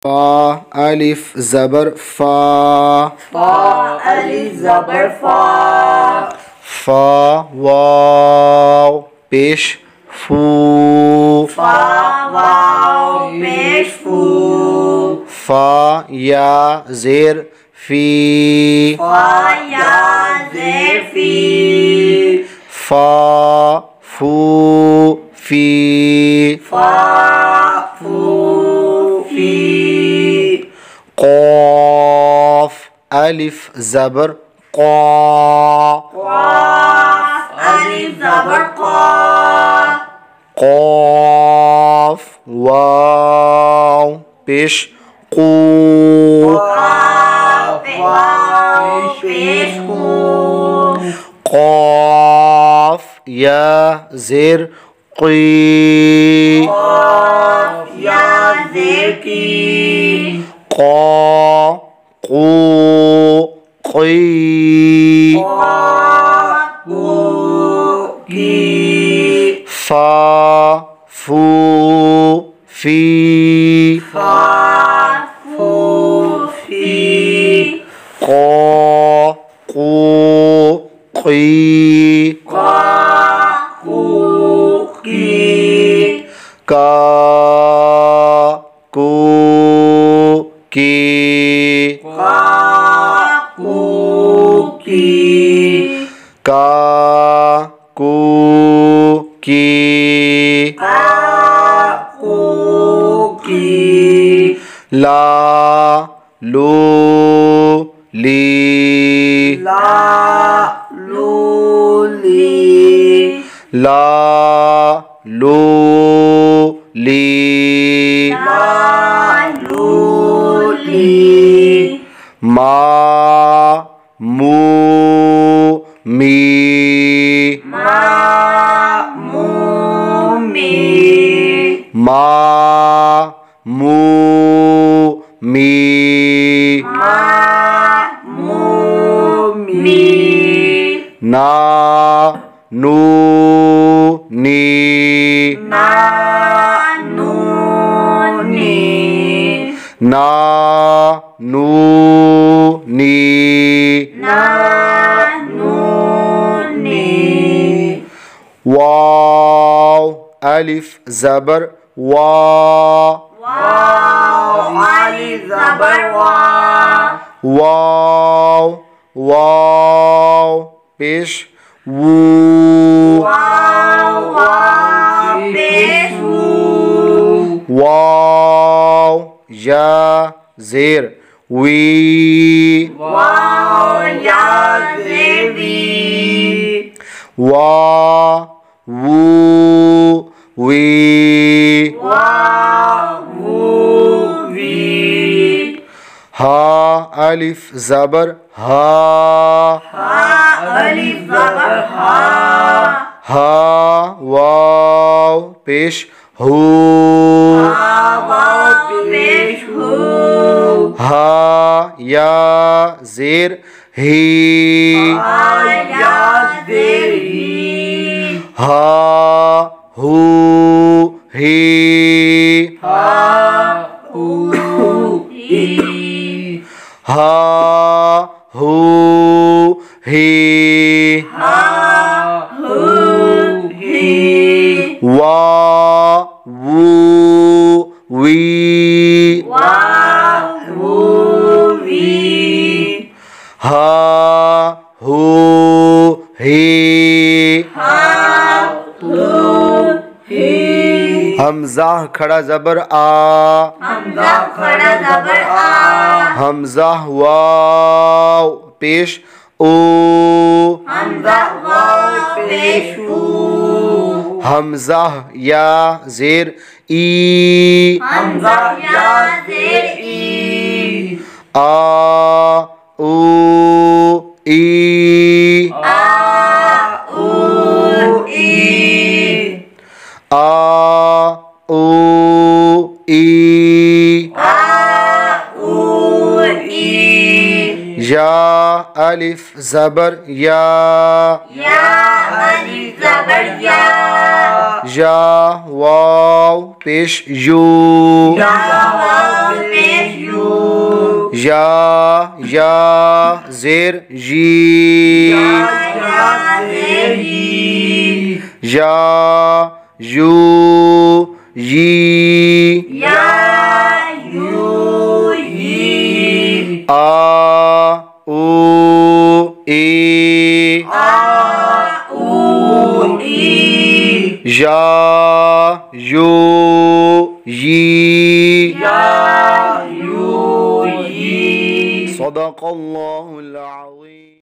फा अलिफ ज़बर फा, फा अलिफ ज़बर फा, फा वाव पेश फू, फा वाव पेश फू, फा या ज़ेर फी, फा या ज़ेर फी, फा फू फी, फा फू फी, क़ाफ़ अलिफ ज़बर क़ा, क़ाफ़ अलिफ ज़बर क़ा, क़ाफ़ वाव पेश क़ू, क़ाफ़ वाव पेश कू, क़ाफ़ या ज़ेर क़ी, क़ाफ़ या ज़ेर की, क़ा क़ू क़ी, क़ा कू की, फा फू फी, फा फू फी, क़ा क़ू क़ी, क़ा कू की, का कू की, क़ा कू की, का कू की, क़ा कू की, ला लू ली, ला लू ली, ला लू ली, ला लू ली, मा मू मी, मा मू मी, मा मू मी, मा मू मी, ना नू नी, ना नू नी, ना नू नी, ना नू नी, वाव अलिफ ज़बर वा, वाव अलिफ ज़बर वा, वाव वाव पेश वू, वाव वाव पेश वू, वाव या ज़ेर वी, वाव या ज़ेर वी, वा वू वी, वाव वू वी, हा अलिफ ज़बर हा, हा अलिफ ज़बर हा, हा वाव पेश हू, हा वाव पेश हू, हा या ज़ेर ही, हा या ज़ेर ही, हा हू ही, हा हू ही, हा हू ही, हा हू ही, वा वू वी, वाव वू वी, हा हू ही, हा हू ही, हमज़ा खड़ा ज़बर आ, हमज़ा खड़ा ज़बर आ, हमज़ा वाव पेश ओ, हमज़ा वाव पेश ऊ, हमज़ा या ज़ेर ई, हमज़ा या ज़ेर ई, आ ऊ ई, आ ऊ ई, आ ऊ ई, आ ऊ ई, या अलिफ ज़बर या, या अलिफ ज़बर या वाव पेश यू, वाव पेश या ज़ेर जी या यू यी आ ऊ ई या यू यी सदक़ल्लाहुल अज़ीम।